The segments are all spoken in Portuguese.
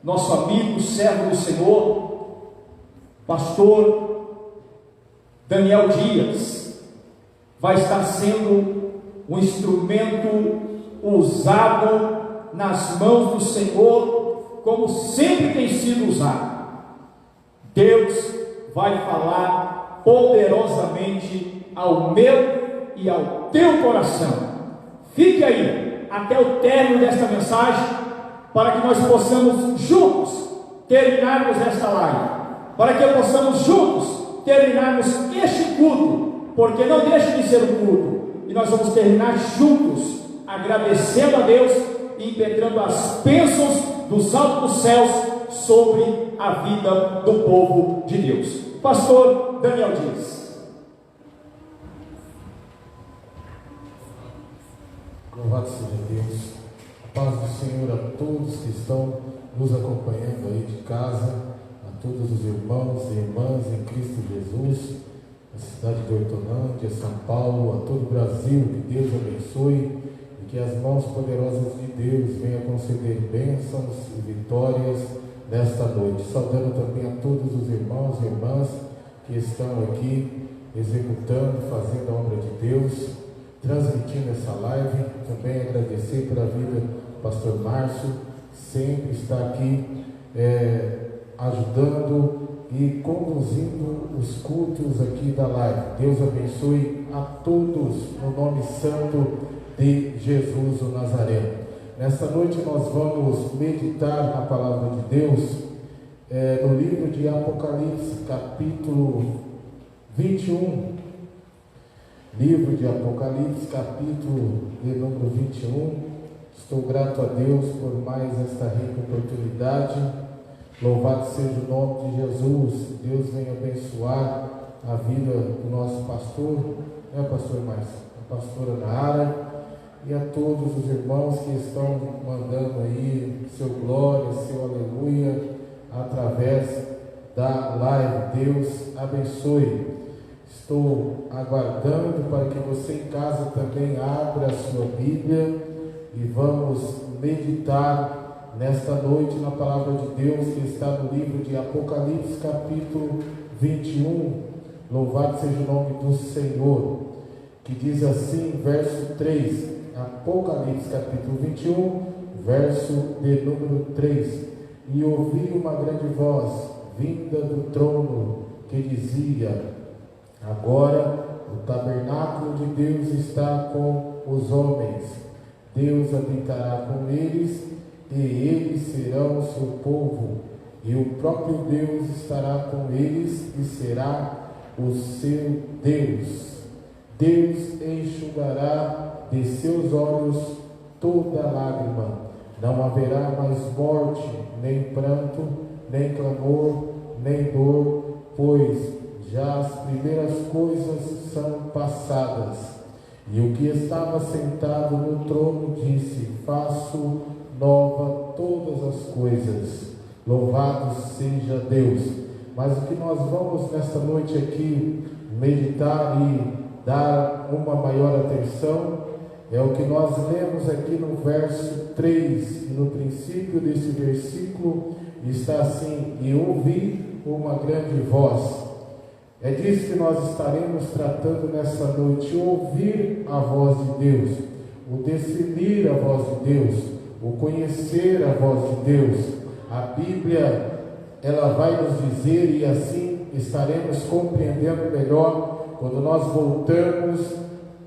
nosso amigo, servo do Senhor, pastor Daniel Dias, vai estar sendo um instrumento usado nas mãos do Senhor, como sempre tem sido usado. Deus vai falar poderosamente ao meu e ao teu coração. Fique aí até o término desta mensagem, para que nós possamos juntos terminarmos esta live, para que possamos juntos terminarmos este culto, porque não deixa de ser um culto, e nós vamos terminar juntos, agradecendo a Deus e impetrando as bênçãos dos altos céus sobre a vida do povo de Deus. Pastor Daniel Dias. Louvado seja Deus. A paz do Senhor a todos que estão nos acompanhando aí de casa, a todos os irmãos e irmãs em Cristo Jesus, a cidade de Hortolândia, São Paulo, a todo o Brasil. Que Deus abençoe e que as mãos poderosas de Deus venham conceder bênçãos e vitórias nesta noite. Saudando também a todos os irmãos e irmãs que estão aqui executando, fazendo a obra de Deus, transmitindo essa live. Também agradecer pela vida do pastor Márcio, sempre está aqui ajudando e conduzindo os cultos aqui da live. Deus abençoe a todos no nome santo de Jesus o Nazareno. Nesta noite nós vamos meditar na palavra de Deus no livro de Apocalipse, capítulo 21. Livro de Apocalipse, capítulo de número 21. Estou grato a Deus por mais esta rica oportunidade. Louvado seja o nome de Jesus. Deus venha abençoar a vida do nosso pastor, pastor Márcio, a pastora Nara, e a todos os irmãos que estão mandando aí seu glória, seu aleluia, através da live. Deus abençoe. Estou aguardando para que você em casa também abra a sua Bíblia e vamos meditar nesta noite na palavra de Deus que está no livro de Apocalipse, capítulo 21. Louvado seja o nome do Senhor, que diz assim, verso 3, Apocalipse, capítulo 21, verso de número 3. E ouvi uma grande voz vinda do trono que dizia: agora o tabernáculo de Deus está com os homens. Deus habitará com eles, e eles serão o seu povo, e o próprio Deus estará com eles e será o seu Deus. Deus enxugará de seus olhos toda lágrima. Não haverá mais morte, nem pranto, nem clamor, nem dor, pois já as primeiras coisas são passadas. E o que estava sentado no trono disse: faço nova todas as coisas. Louvado seja Deus. Mas o que nós vamos nesta noite aqui meditar e dar uma maior atenção é o que nós lemos aqui no verso 3. E no princípio desse versículo está assim: e ouvi uma grande voz. É disso que nós estaremos tratando nessa noite: ouvir a voz de Deus, o definir a voz de Deus, o conhecer a voz de Deus. A Bíblia, ela vai nos dizer, e assim estaremos compreendendo melhor, quando nós voltamos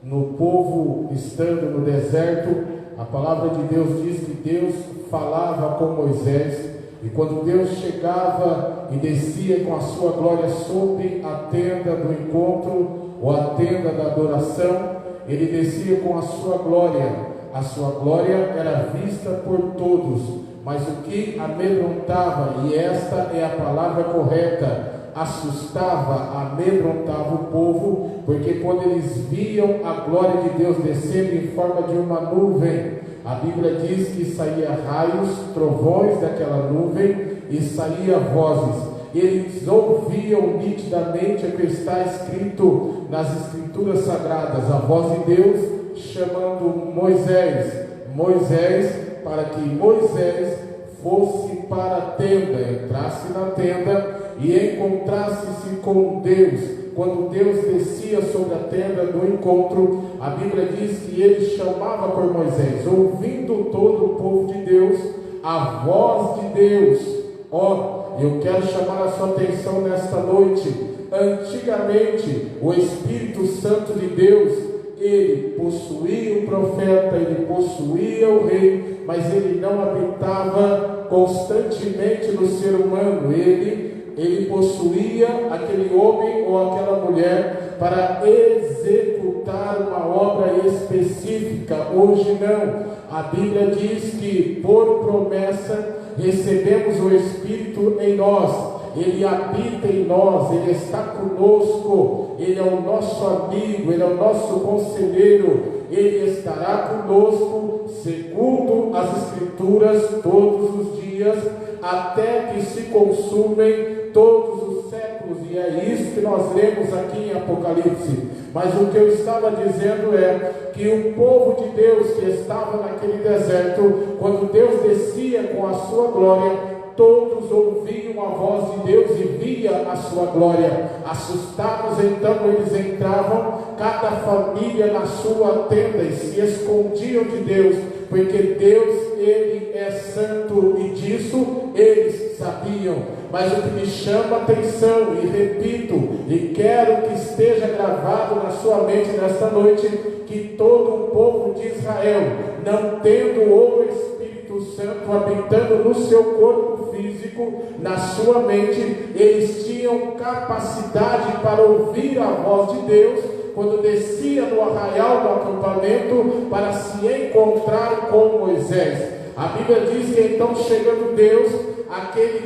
no povo estando no deserto. A palavra de Deus diz que Deus falava com Moisés, e quando Deus chegava e descia com a sua glória sobre a tenda do encontro, ou a tenda da adoração, ele descia com a sua glória. A sua glória era vista por todos, mas o que amedrontava, e esta é a palavra correta, assustava, amedrontava o povo, porque quando eles viam a glória de Deus descendo em forma de uma nuvem, a Bíblia diz que saía raios, trovões daquela nuvem, e saía vozes. Eles ouviam nitidamente o que está escrito nas Escrituras Sagradas, a voz de Deus chamando Moisés, para que Moisés fosse para a tenda, entrasse na tenda e encontrasse-se com Deus. Quando Deus descia sobre a tenda do encontro, a Bíblia diz que ele chamava por Moisés, ouvindo todo o povo de Deus, a voz de Deus. Eu quero chamar a sua atenção nesta noite. Antigamente, o Espírito Santo de Deus, ele possuía o profeta, ele possuía o rei, mas ele não habitava constantemente no ser humano. Ele possuía aquele homem ou aquela mulher para executar uma obra específica. Hoje não. A Bíblia diz que por promessa recebemos o Espírito em nós. Ele habita em nós, Ele está conosco, Ele é o nosso amigo, Ele é o nosso conselheiro, Ele estará conosco, segundo as Escrituras, todos os dias, até que se consumem todos os séculos, e é isso que nós lemos aqui em Apocalipse. Mas o que eu estava dizendo é que o povo de Deus que estava naquele deserto, quando Deus descia com a sua glória, todos ouviam a voz de Deus e via a sua glória. Assustados, então eles entravam, cada família na sua tenda, e se escondiam de Deus, porque Deus, Ele é santo, e disso eles sabiam. Mas o que me chama a atenção, e repito, e quero que esteja gravado na sua mente nesta noite, que todo o povo de Israel, não tendo o Espírito Santo habitando no seu corpo físico, na sua mente, eles tinham capacidade para ouvir a voz de Deus, quando descia no arraial do acampamento para se encontrar com Moisés. A Bíblia diz que então, chegando Deus,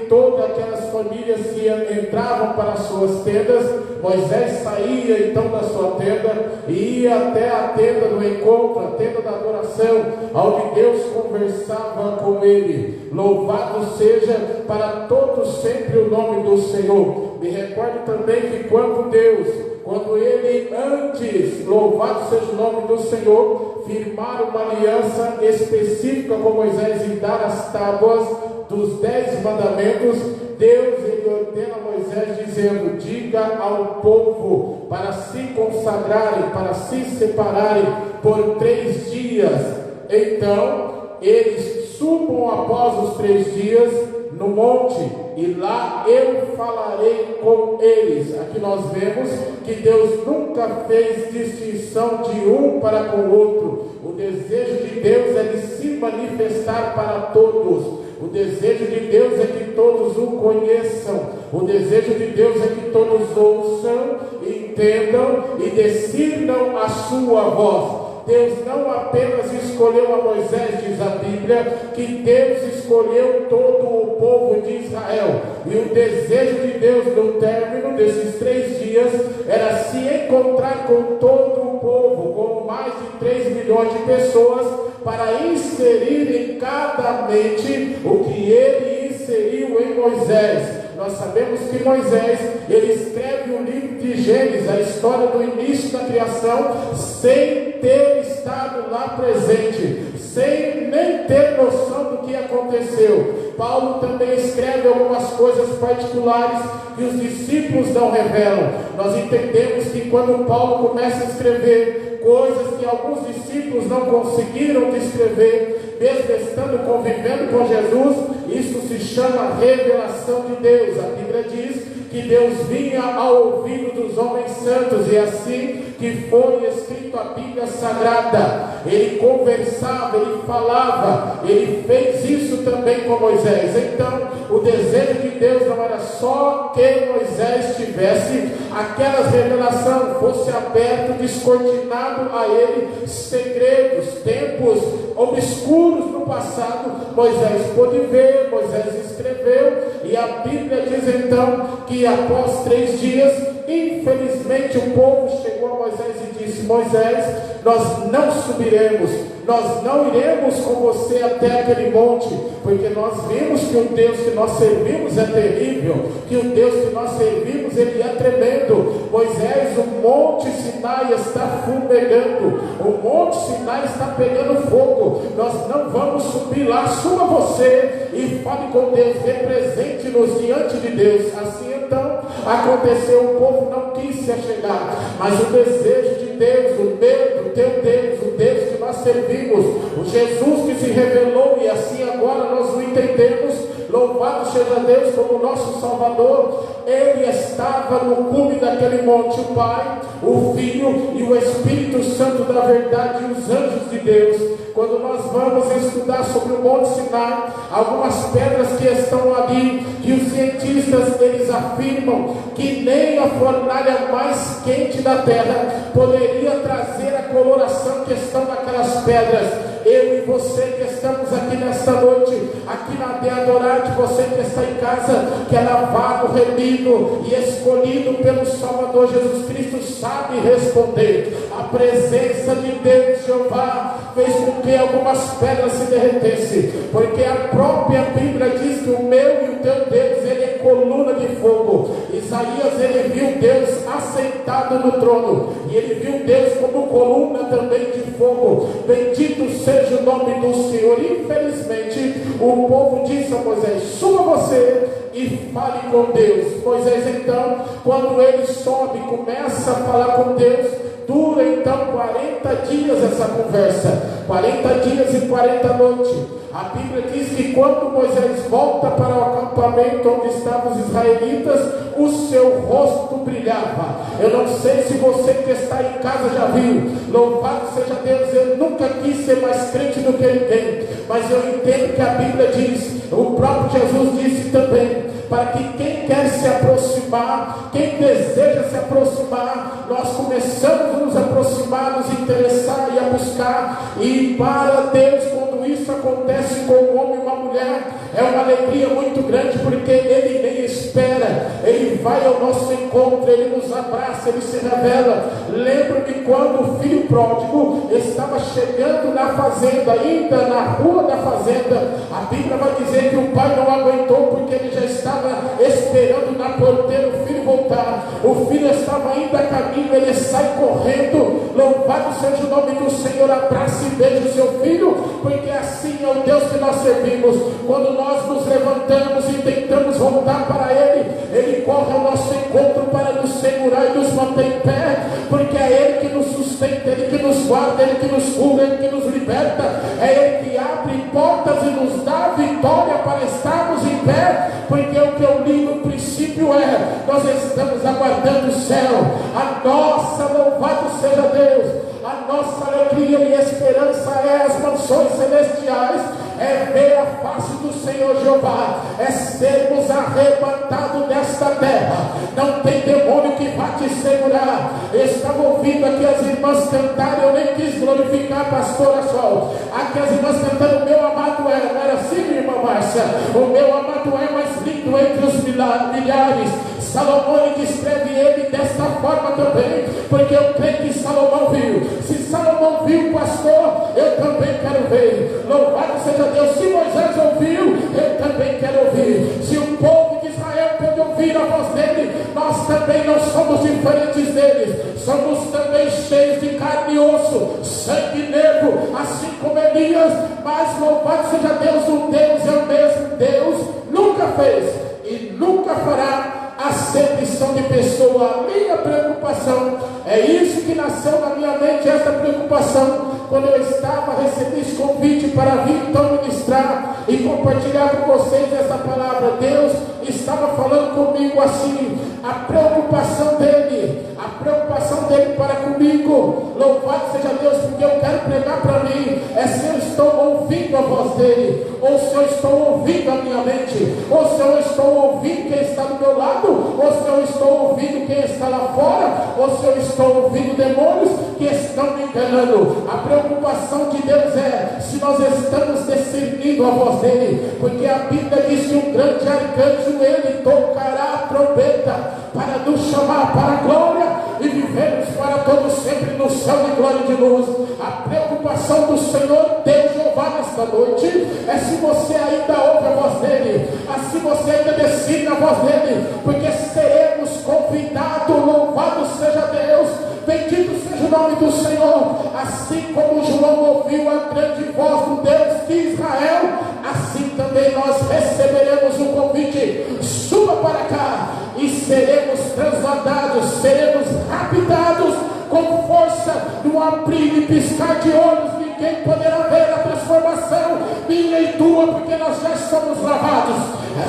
todas aquelas famílias que entravam para as suas tendas, Moisés saía então da sua tenda e ia até a tenda do encontro, a tenda da adoração, onde Deus conversava com ele. Louvado seja para todos sempre o nome do Senhor. Me recordo também que quando ele antes, louvado seja o nome do Senhor, firmar uma aliança específica com Moisés e dar as tábuas dos 10 mandamentos, Deus ele ordena a Moisés dizendo: diga ao povo para se consagrarem, para se separarem por 3 dias. Então eles subam após os 3 dias no monte, e lá eu falarei com eles. Aqui nós vemos que Deus nunca fez distinção de um para com o outro. O desejo de Deus é de se manifestar para todos. O desejo de Deus é que todos o conheçam. O desejo de Deus é que todos ouçam, entendam e decidam a sua voz. Deus não apenas escolheu a Moisés, diz a Bíblia, que Deus escolheu todo o povo de Israel. E o desejo de Deus no término desses 3 dias era se encontrar com todo o povo, com mais de 3 milhões de pessoas, para inserir em cada mente o que ele inseriu em Moisés. Nós sabemos que Moisés, ele escreve o livro de Gênesis, a história do início da criação, sem ter estado lá presente, sem nem ter noção do que aconteceu. Paulo também escreve algumas coisas particulares que os discípulos não revelam. Nós entendemos que quando Paulo começa a escrever coisas que alguns discípulos não conseguiram descrever, mesmo estando convivendo com Jesus, isso se chama revelação de Deus. A Bíblia diz que Deus vinha ao ouvido dos homens santos, e assim que foi escrito a Bíblia Sagrada, ele conversava, ele falava, ele fez isso também com Moisés. Então, o desejo de Deus não era só que Moisés tivesse aquelas revelações, fosse aberto, descortinado a ele segredos, tempos obscuros no passado. Moisés pôde ver, Moisés escreveu, e a Bíblia diz então que após 3 dias, infelizmente o povo chegou a Moisés e disse: Moisés, nós não subiremos, nós não iremos com você até aquele monte, porque nós vimos que o Deus que nós servimos é terrível, que o Deus que nós servimos, ele é tremendo. Moisés, o monte Sinai está fumegando, o monte Sinai está pegando fogo, nós não vamos subir lá. Suba você e fale com Deus, represente-nos diante de Deus. Assim então aconteceu, o povo não quis se achegar, mas o desejo de Deus, o meu, do teu Deus, o Deus que nós servimos, o Jesus que se revelou, e assim agora nós o entendemos, louvado seja Deus como nosso Salvador. Ele estava no cume daquele monte, o Pai, o Filho e o Espírito Santo da verdade, e os anjos de Deus. Quando nós vamos estudar sobre o Monte Sinai, algumas pedras que estão ali, que os cientistas eles afirmam que nem a fornalha mais quente da terra poderia trazer a coloração que estão naquelas pedras. Eu e você que estamos aqui nesta noite, aqui na Aldeia Adorarte, você que está em casa, que é lavado, remido e escolhido pelo Salvador Jesus Cristo, sabe responder. A presença de Deus, Jeová, fez com que algumas pedras se derretessem, porque a própria Bíblia diz que o meu e o teu Deus, ele é coluna de fogo. Isaías, ele viu Deus assentado no trono, e ele viu Deus como coluna também de fogo. Bendito seja o nome do Senhor. Infelizmente, o povo disse a Moisés: suba você e fale com Deus. Moisés então, quando ele sobe, começa a falar com Deus. Dura então 40 dias essa conversa, 40 dias e 40 noites. A Bíblia diz que quando Moisés volta para o acampamento onde estavam os israelitas, o seu rosto brilhava. Eu não sei se você que está em casa já viu. Louvado seja Deus, eu nunca quis ser mais crente do que ninguém, mas eu entendo que a Bíblia diz, o próprio Jesus disse também, para que quem quer se aproximar, quem deseja se aproximar, nós começamos a nos aproximar, nos interessar e a buscar. E para Deus, quando isso acontece com um homem e uma mulher, é uma alegria muito grande, porque Ele nem espera, Ele vai ao nosso encontro, Ele nos abraça, Ele se revela. Lembro-me quando o filho pródigo estava chegando na fazenda, ainda na rua da fazenda, a Bíblia vai dizer que o pai não aguentou, porque ele já estava esperando na porteira o filho voltar. O filho estava ainda a caminho, ele sai correndo. Louvado seja o nome do Senhor, abraça e beija o seu filho, porque assim é o Deus que nós servimos. Quando nós nos levantamos e tentamos voltar para Ele, Ele corre ao nosso encontro para nos segurar e nos manter em pé, porque é Ele que nos sustenta, Ele que nos guarda, Ele que nos cura, Ele que nos liberta, é Ele que abre portas e nos dá vitória para estarmos em pé, porque o que eu li no princípio é, nós estamos aguardando o céu, a nossa, louvado seja Deus, a nossa alegria e esperança é as mansões celestiais, é ver a face do Senhor Jeová, é sermos arrebatados desta terra. Não tem demônio que vá te segurar. Eu estava ouvindo aqui as irmãs cantarem, eu nem quis glorificar a pastora Sol. Aqui as irmãs cantando, meu amado é, não era assim, minha irmã Márcia? O meu amado é mais lindo entre os milhares. Salomão descreve ele desta forma também, porque eu creio que Salomão viu. Se Salomão viu, pastor, eu também quero ver. Louvado seja Deus. Se Moisés ouviu, eu também quero ouvir. Se o povo de Israel pôde ouvir a voz dele, nós também não somos diferentes deles. Somos também cheios de carne e osso, sangue e nervo, assim como Elias. Mas louvado seja Deus, o Deus é o mesmo Deus, nunca fez e nunca fará acepção de pessoa. A minha preocupação é isso que nasceu na minha mente, essa preocupação, quando eu recebi esse convite para vir então ministrar e compartilhar com vocês essa palavra. Deus estava falando comigo assim, a preocupação dele para comigo, louvado seja Deus, porque eu quero pregar para mim, é se eu estou ouvindo a voz dele, ou se eu estou ouvindo a minha mente, ou se eu estou ouvindo quem está do meu lado, ou se eu estou ouvindo quem está lá fora, ou se eu estou ouvindo demônios que estão me enganando. A preocupação de Deus é se nós estamos discernindo a voz dele, porque a Bíblia diz que um grande arcanjo, ele tocará a trombeta para nos chamar para a glória e vivermos para todos sempre no céu de glória e de luz. A preocupação salvação do Senhor Deus Jeová nesta noite é se você ainda ouve a voz dele, se você ainda decide a voz dele, porque seremos convidados. Louvado seja Deus, bendito seja o nome do Senhor. Assim como João ouviu a grande voz do Deus de Israel, assim também nós receberemos o convite: suba para cá, e seremos transladados, seremos raptados com força, num abrir e piscar de olhos. Ninguém poderá ver a transformação minha e tua, porque nós já somos lavados,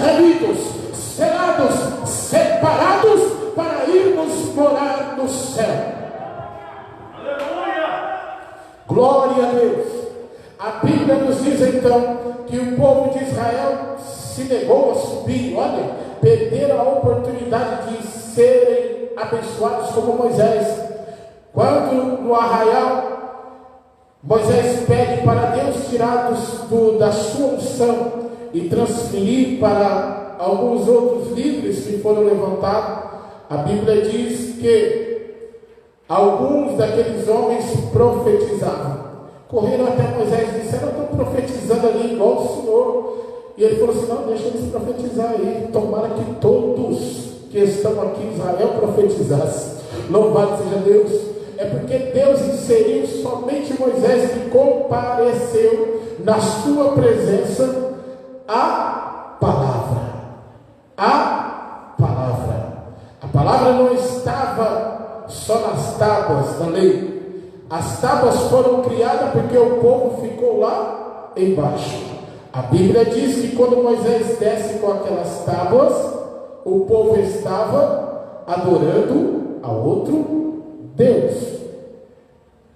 remidos, selados, separados para irmos morar no céu. Aleluia! Glória a Deus. A Bíblia nos diz então que o povo de Israel se negou a subir. Olha, perderam a oportunidade de serem abençoados como Moisés. Quando no arraial Moisés pede para Deus tirar da sua unção e transferir para alguns outros líderes que foram levantados, a Bíblia diz que alguns daqueles homens profetizavam. Correram até Moisés e disseram: eu estou profetizando ali igual o Senhor. E ele falou assim: não, deixa eles profetizar aí. Tomara que todos que estão aqui em Israel profetizassem. Louvado seja Deus. É porque Deus inseriu somente Moisés, que compareceu na sua presença a palavra. A palavra. A palavra não estava só nas tábuas da lei. As tábuas foram criadas porque o povo ficou lá embaixo. A Bíblia diz que quando Moisés desce com aquelas tábuas, o povo estava adorando a outro Deus.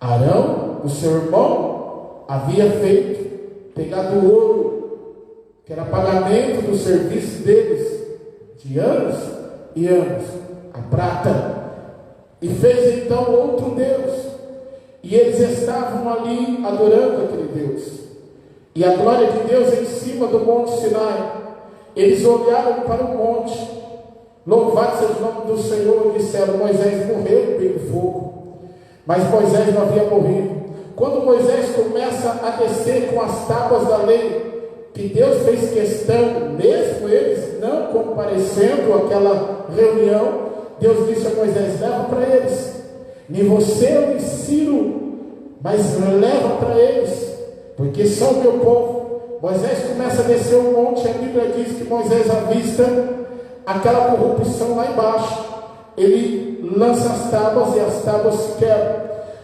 Arão, o seu irmão, havia pegado o ouro, que era pagamento do serviço deles, de anos e anos, a prata, e fez então outro Deus. E eles estavam ali adorando aquele Deus. E a glória de Deus em cima do Monte Sinai. Eles olharam para o monte. Louvado seja o nome do Senhor. E disseram: Moisés morreu pelo fogo. Mas Moisés não havia morrido. Quando Moisés começa a descer com as tábuas da lei, que Deus fez questão, mesmo eles não comparecendo àquela reunião, Deus disse a Moisés: leva para eles. Nem você eu ensino, mas leva para eles, porque são meu povo. Moisés começa a descer o monte. A Bíblia diz que Moisés avista aquela corrupção lá embaixo. Ele lança as tábuas e as tábuas se quebram.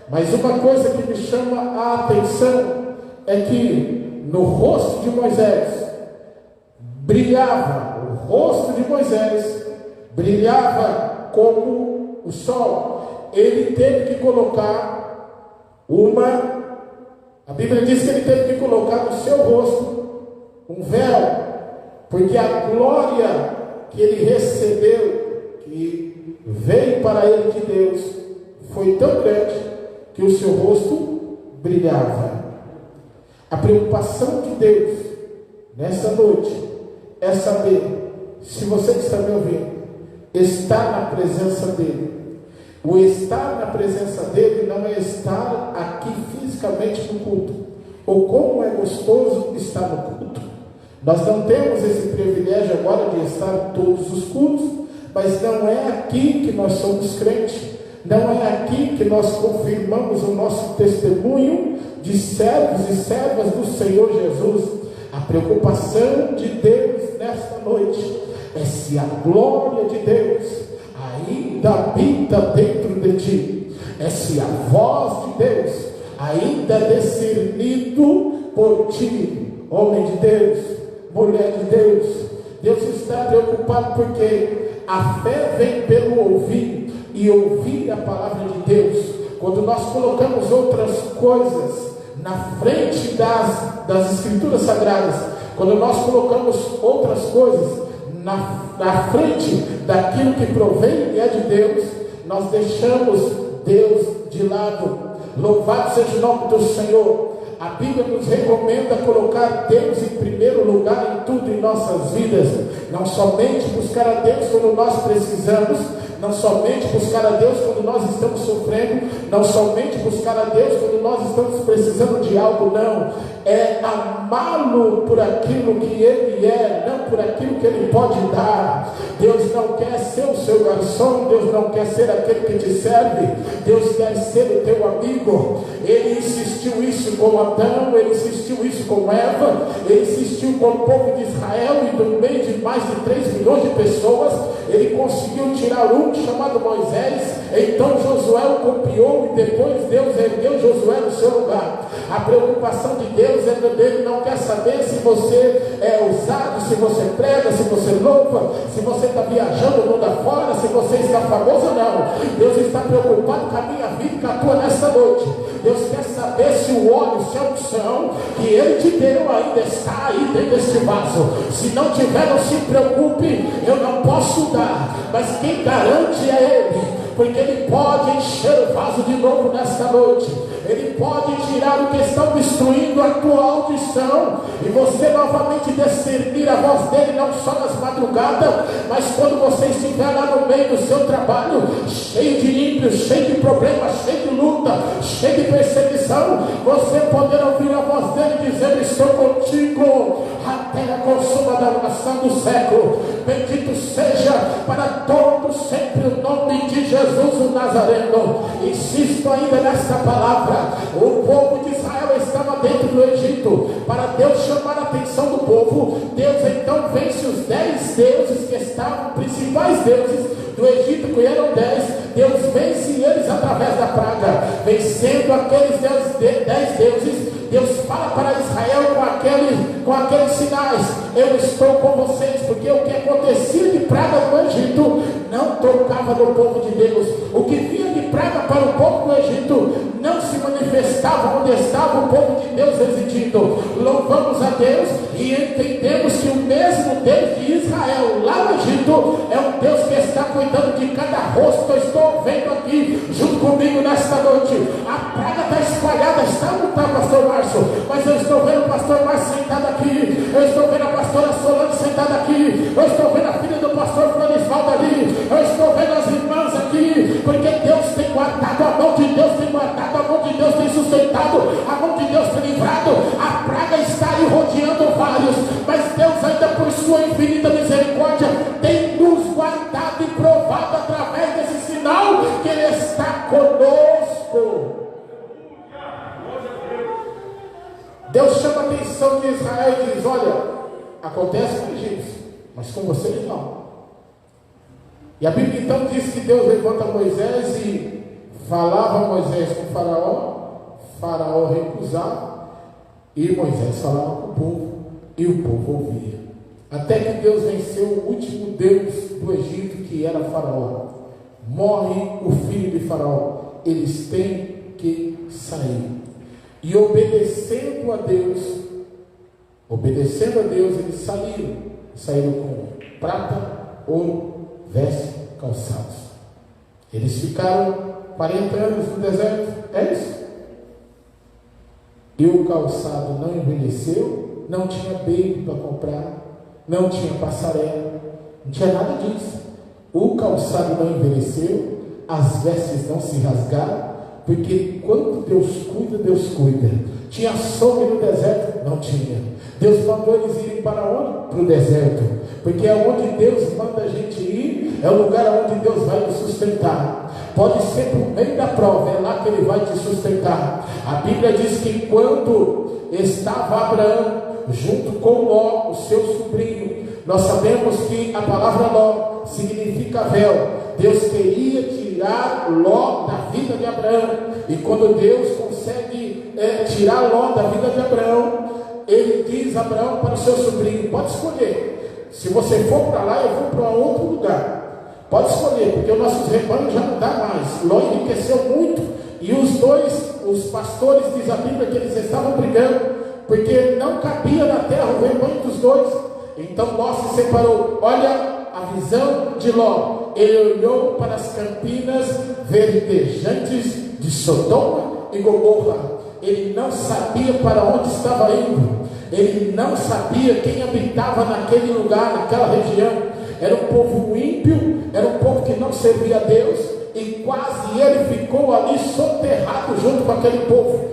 Mas uma coisa que me chama a atenção é que no rosto de Moisés brilhava, o rosto de Moisés brilhava como o sol. Ele teve que colocar a Bíblia diz que ele teve que colocar no seu rosto um véu, porque a glória que ele recebeu, que veio para ele de Deus, foi tão grande que o seu rosto brilhava. A preocupação de Deus nessa noite é saber se você que está me ouvindo está na presença dele. O estar na presença dele não é estar aqui fisicamente no culto. Ou como é gostoso estar no culto. Nós não temos esse privilégio agora de estar em todos os cultos, mas não é aqui que nós somos crentes. Não é aqui que nós confirmamos o nosso testemunho de servos e servas do Senhor Jesus. A preocupação de Deus nesta noite é se a glória de Deus ainda habita dentro de ti, é se a voz de Deus ainda é discernido por ti, homem de Deus, mulher de Deus. Deus está preocupado porque a fé vem pelo ouvir, e ouvir a palavra de Deus. Quando nós colocamos outras coisas na frente das Escrituras Sagradas, quando nós colocamos outras coisas na frente daquilo que provém e é de Deus, nós deixamos Deus de lado. Louvado seja o nome do Senhor. A Bíblia nos recomenda colocar Deus em primeiro lugar em tudo em nossas vidas. Não somente buscar a Deus quando nós precisamos, não somente buscar a Deus quando nós estamos sofrendo, não somente buscar a Deus quando nós estamos precisando de algo, não, é amá-lo por aquilo que Ele é, não por aquilo que Ele pode dar. Deus não quer ser o seu garçom, Deus não quer ser aquele que te serve, Deus quer ser o teu amigo. Ele insistiu isso com Adão, Ele insistiu isso com Eva, Ele insistiu com o povo de Israel, e do meio de mais de 3 milhões de pessoas, Ele conseguiu tirar um chamado Moisés. Então Josué o copiou, e depois Deus ergueu Josué no seu lugar. A preocupação de Deus é que Ele não quer saber se você é usado, se você prega, se você louva, se você está viajando o mundo afora, se você está famoso ou não. Deus está preocupado com a minha vida e com a tua nessa noite. Deus quer saber se o óleo, se a unção que Ele te deu ainda está aí dentro deste vaso. Se não tiver, não se preocupe, eu não posso dar, mas quem garante é Ele, porque Ele pode encher o vaso de novo nesta noite. Ele pode tirar o que está obstruindo a tua audição, e você novamente discernir a voz dele, não só nas madrugadas, mas quando você estiver lá no meio do seu trabalho, cheio de ímpios, cheio de problemas, cheio de luta, cheio de perseguição, você poder ouvir a voz dele dizendo: estou contigo até a consumação do século. Bendito seja para todos sempre o nome de Jesus o Nazareno. Insisto ainda nessa palavra. O povo de Israel estava dentro do Egito. Para Deus chamar a atenção do povo, Deus então vence os 10 deuses que estavam, principais deuses do Egito, que eram 10. Deus vence eles através da praga. Vencendo aqueles 10 deuses, Deus fala para Israel com aqueles sinais: eu estou com vocês, porque o que acontecia de praga no Egito não tocava no povo de Deus. O que vinha de praga para o povo do Egito não se manifestava onde estava o povo de Deus residindo. Louvamos a Deus e entendemos que o mesmo Deus de Israel lá no Egito é um Deus que está cuidando de cada rosto. Eu estou vendo aqui junto comigo nesta noite. A praga está espalhada, está ou não está, pastor Márcio? Mas eu estou vendo o pastor Márcio sentado aqui, eu estou vendo a pastora Solange sentada aqui, eu estou vendo a filha do pastor Florisvaldo ali, eu estou vendo as irmãs aqui, porque Deus tem guardado, a mão de Deus tem guardado, a mão de Deus tem sustentado, a mão de Deus tem livrado. A praga está aí rodeando vários, mas Deus ainda por sua infinita misericórdia tem nos guardado e provado através desse sinal que Ele está conosco. Deus chama a atenção de Israel e diz: olha, acontece com os egípcios, mas com vocês não. E a Bíblia então diz que Deus levanta Moisés e falava Moisés com Faraó recusava, e Moisés falava com o povo, e o povo ouvia. Até que Deus venceu o último Deus do Egito, que era Faraó. Morre o filho de Faraó, eles têm que sair. E obedecendo a Deus, eles saíram com prata, ouro, veste, calçados. Eles ficaram 40 anos no deserto, é isso? E o calçado não envelheceu, não tinha beijo para comprar, não tinha passarela, não tinha nada disso. O calçado não envelheceu, as vestes não se rasgaram, porque quando Deus cuida, Deus cuida. Tinha fome no deserto? Não tinha. Deus mandou eles irem para onde? Para o deserto, porque é onde Deus manda a gente ir, é o lugar onde Deus vai nos sustentar. Pode ser por meio da prova, é lá que Ele vai te sustentar. A Bíblia diz que quando estava Abraão junto com Ló, o seu sobrinho, nós sabemos que a palavra Ló significa véu. Deus queria tirar Ló da vida de Abraão, e quando Deus consegue tirar Ló da vida de Abraão, Ele diz a Abraão para o seu sobrinho: pode escolher, se você for para lá, eu vou para outro lugar. Pode escolher, porque os nossos rebanhos já não dá mais. Ló enriqueceu muito, e os pastores, diz a Bíblia, que eles estavam brigando, porque não cabia na terra o rebanho dos dois. Então Ló se separou. Olha a visão de Ló: ele olhou para as campinas verdejantes de Sodoma e Gomorra. Ele não sabia para onde estava indo, ele não sabia quem habitava naquele lugar, naquela região. era um povo ímpio, era um povo que não servia a Deus, e quase ele ficou ali soterrado junto com aquele povo.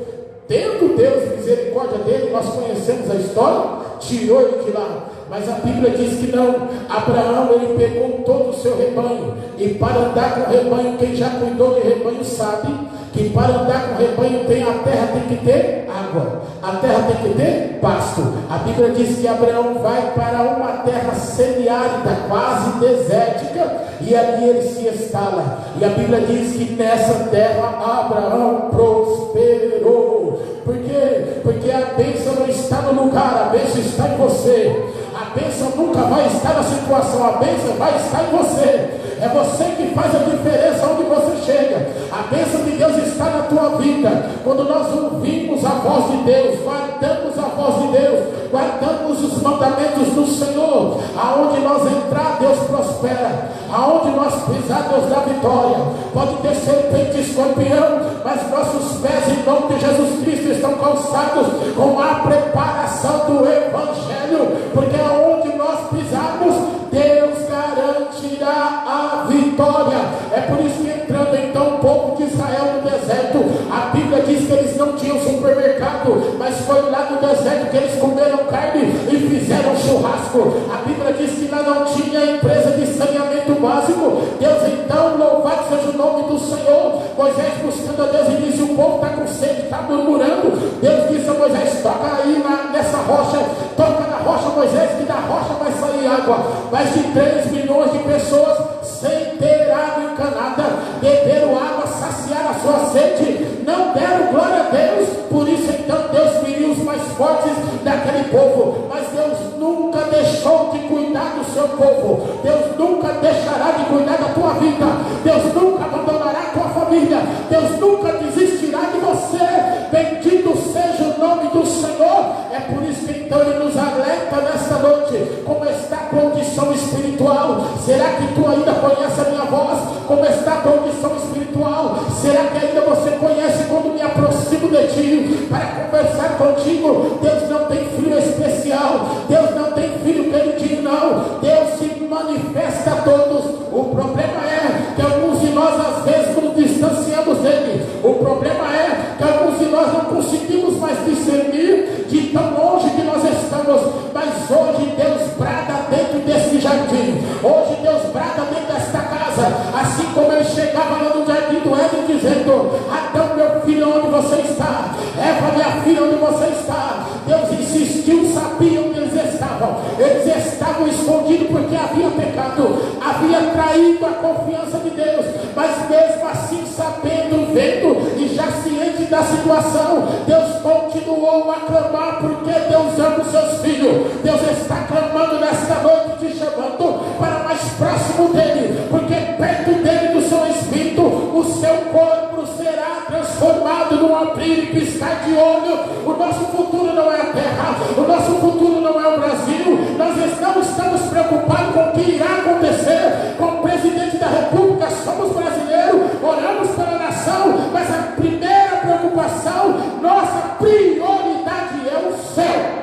Tendo Deus misericórdia dele, nós conhecemos a história, tirou ele de lá. Mas a Bíblia diz que não. Abraão, ele pegou todo o seu rebanho, e para andar com o rebanho, quem já cuidou de rebanho sabe que para andar com o rebanho a terra tem que ter água, a terra tem que ter pasto. A Bíblia diz que Abraão vai para uma terra semiárida, quase desértica, e ali ele se instala. E a Bíblia diz que nessa terra Abraão prosperou. Por quê? Porque a bênção não está no lugar, a bênção está em você. A bênção nunca vai estar na situação, a bênção vai estar em você. É você que faz a diferença onde você chega. A bênção de Deus está na tua vida. Quando nós ouvimos a voz de Deus, guardamos a voz de Deus, guardamos os mandamentos do Senhor, aonde nós entrar, Deus prospera. Aonde nós pisar, Deus dá vitória. Pode ter serpente e escorpião, mas nossos pés, em nome de Jesus Cristo, estão calçados com a preparação do Evangelho, porque aonde nós pisarmos, Deus garantirá a vitória. É por isso que, entrando então o povo de Israel no deserto, a Bíblia diz que eles não tinham supermercado, mas foi lá no deserto que eles comeram carne e fizeram churrasco. A Bíblia diz que lá não tinha empresa de saneamento básico. Deus então, louvado seja o nome do Senhor. Moisés buscando a Deus e disse: o povo está com sede, está murmurando. Deus disse a Moisés: toca aí nessa rocha, toca na rocha, Moisés, que da rocha vai sair água. Mais de 3 milhões de pessoas, sem ter água encanada, beberam água, saciaram a sua sede, não deram glória a Deus. Por isso então Deus feriu os mais fortes daquele povo. Mas Deus nunca deixou de cuidar do seu povo. Deus nunca deixará de cuidar da tua vida. Deus nunca abandonará a tua família. Deus nunca desistirá de você. Bendito seja o nome do Senhor. É por isso que então Ele nos alerta nesta noite. Como está a condição espiritual? Será que tu ainda conhece a minha voz? Como está a condição espiritual? Será que ainda você conhece quando me aproximo de ti para conversar contigo? Deus não tem filho especial. Deus não tem filho queridinho, não. Deus se manifesta a todos. O problema é que alguns de nós às vezes nos distanciamos dele. O problema é que alguns de nós não conseguimos mais discernir de tão longe que nós estamos. Mas hoje Deus brada dentro desse jardim. Hoje Deus brada dentro desta casa. Assim como Ele chegava lá no jardim do Éden dizendo: Adão, meu filho, onde você está? Eva, minha filha, onde você está? Deus insistiu, sabia onde eles estavam. Eles estavam escondidos porque havia pecado, havia traído a confiança de Deus. Mas mesmo assim, sabendo, vendo e já ciente da situação, Deus continuou a clamar, porque Deus ama os seus filhos. Deus está clamando nesta noite, te chamando para mais próximo dele, porque perto dele, do seu espírito, o seu corpo será transformado num abrir e piscar de olho. O nosso futuro não é a terra, o nosso futuro não é o Brasil. Nós não estamos preocupados com o que irá acontecer com o presidente da República. Somos brasileiros, oramos pela nação, mas a primeira preocupação, nossa prioridade é o céu.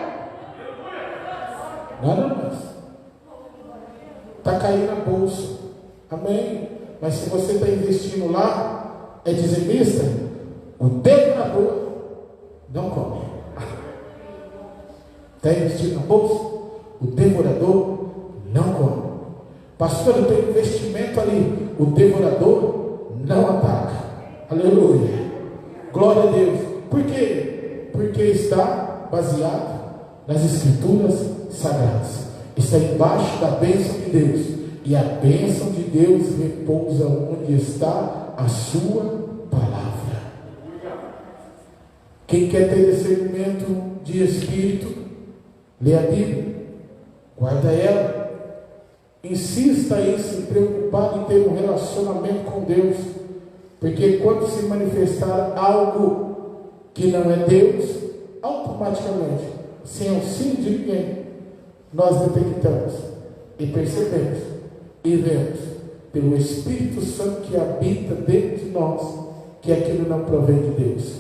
Nada mais. Está caindo na bolsa, amém? Mas se você está investindo lá, é dizimista, o devorador não come. Está investindo na bolsa, o devorador não come. Pastor, eu tenho investimento ali, o devorador não ataca. Aleluia, glória a Deus. Por quê? Porque está baseado nas escrituras sagradas, está embaixo da bênção de Deus. E a bênção de Deus repousa onde está a sua palavra. Quem quer ter discernimento de espírito, lê a Bíblia, guarda ela, insista em se preocupar em ter um relacionamento com Deus, porque quando se manifestar algo que não é Deus, automaticamente, sem auxílio de ninguém, nós detectamos e percebemos e vemos pelo Espírito Santo que habita dentro de nós que aquilo não provém de Deus.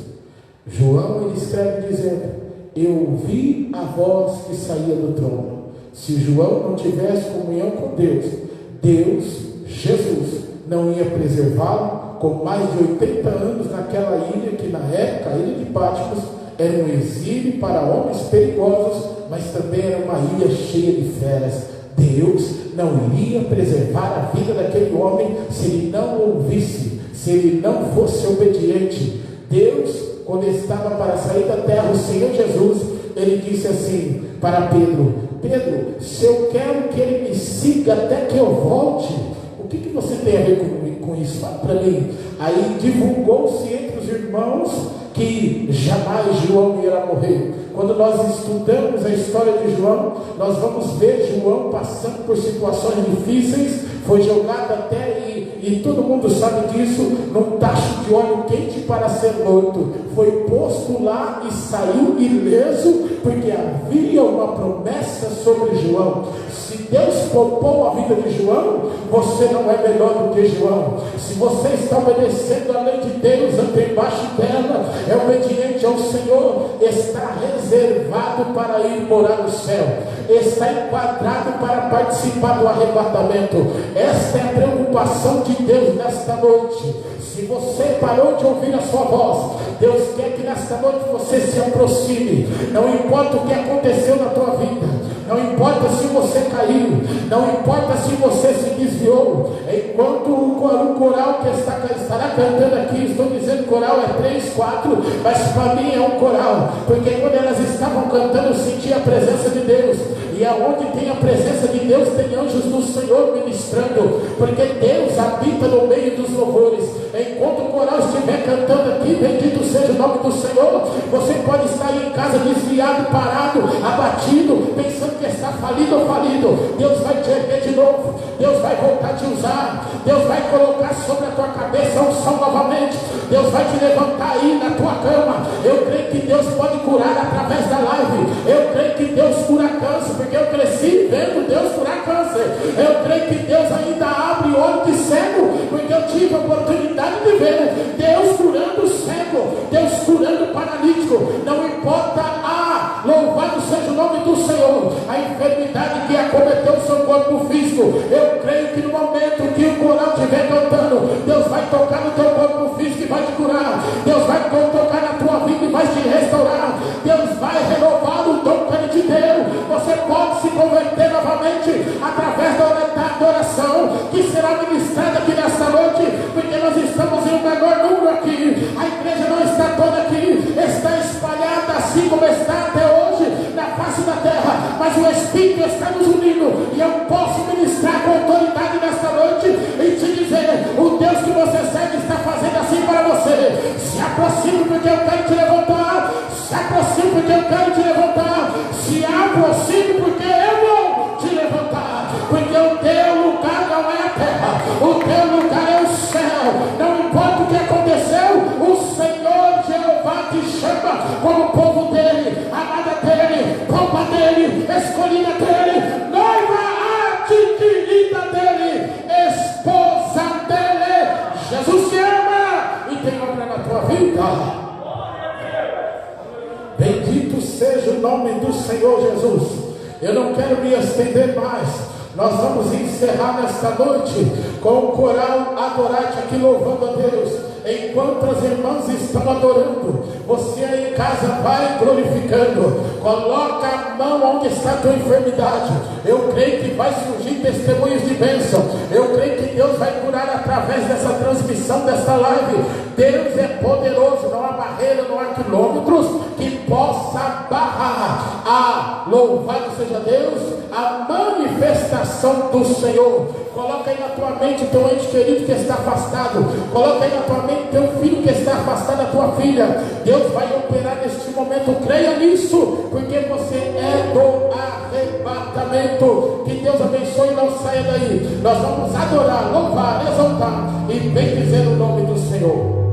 João, ele escreve dizendo: eu ouvi a voz que saía do trono, Se João não tivesse comunhão com Deus, Jesus, não ia preservá-lo com mais de 80 anos naquela ilha que na época, a ilha de Patmos, era um exílio para homens perigosos, mas também era uma ilha cheia de feras. Deus não iria preservar a vida daquele homem se ele não ouvisse, se ele não fosse obediente. Deus, quando estava para sair da terra, o Senhor Jesus, ele disse assim para Pedro: Pedro, se eu quero que ele me siga até que eu volte, o que você tem a ver com isso? Fala para mim. Aí divulgou-se entre os irmãos que jamais João irá morrer. Quando nós estudamos a história de João, nós vamos ver João passando por situações difíceis, foi jogado até, e todo mundo sabe disso, num tacho de óleo quente para ser morto. Foi posto lá e saiu ileso, porque havia uma promessa sobre João. Se Deus poupou a vida de João, você não é melhor do que João. Se você está obedecendo a lei de Deus, anda embaixo dela, é obediente ao Senhor, está reservado para ir morar no céu, está enquadrado para participar do arrebatamento. Esta é a preocupação de Deus nesta noite. Se você parou de ouvir a sua voz, Deus quer que nesta noite você se aproxime. Não importa o que aconteceu na tua vida, não importa se você caiu, não importa se você se desviou. Enquanto o coral que estará cantando aqui, estou dizendo coral é 3, 4, mas para mim é um coral, porque quando elas estavam cantando eu senti a presença de Deus. E aonde tem a presença de Deus, tem anjos do Senhor ministrando, porque Deus habita no meio dos louvores. Enquanto o coral estiver cantando aqui, bendito seja o nome do Senhor, você pode estar em casa desviado, parado, abatido, pensando que está falido ou falido. Deus vai te erguer de novo, Deus vai voltar a te usar, Deus vai colocar sobre a tua cabeça a unção novamente, Deus vai te levantar aí na tua cama. Eu creio que Deus pode curar através da live, eu creio que Deus cura câncer, porque eu cresci vendo Deus curar câncer. Eu creio que Deus ainda abre olho de cego, porque eu tive a oportunidade de ver Deus curando o cego, Deus curando o paralítico. Não importa, louvado seja o nome do Senhor, a enfermidade que acometeu o seu corpo físico. Eu creio que no momento que o coral estiver cantando, Deus vai tocar no teu corpo físico e vai te curar. Deus vai tocar na tua vida e vai te restaurar. Deus vai renovar o dom que Ele te deu. Você pode se converter novamente através da oração que será ministrada aqui nesta noite, porque nós estamos em um menor número aqui. A igreja não está toda aqui, está espalhada assim como está até hoje na face da terra, mas o Espírito está nos unindo, e eu posso ministrar com autoridade nesta noite e te dizer: o Deus que você serve está fazendo assim para você. Se aproxime, porque eu quero te levantar. Se aproxime, porque eu quero te levantar. Se aproxime, porque eu vou te levantar, porque o teu lugar não é a terra, o teu lugar é o céu. Não importa o que aconteceu, o Senhor Jeová te chama como povo dele, amada dele, roupa dele, escolhida dele, noiva adquirida dele, esposa dele. Jesus te ama e tem obra na tua vida. Bendito seja o nome do Senhor Jesus. Eu não quero me estender mais. Nós vamos encerrar nesta noite com o coral Adorar-te aqui louvando a Deus. Enquanto as irmãs estão adorando, você aí em casa vai glorificando. Coloca a mão onde está a tua enfermidade. Eu creio que vai surgir testemunhos de bênção. Eu creio que Deus vai curar através dessa transmissão, desta live. Deus é poderoso, não há barreira, não há quilômetros que possa barrar. Louvado seja Deus, a manifestação do Senhor. Coloca aí na tua mente teu ente querido que está afastado. Coloca aí na tua mente teu filho que está afastado, a tua filha. Deus vai operar neste momento, creia nisso, porque você é do arrebatamento. Que Deus abençoe e não saia daí. Nós vamos adorar, louvar, exaltar e bendizer o nome do Senhor.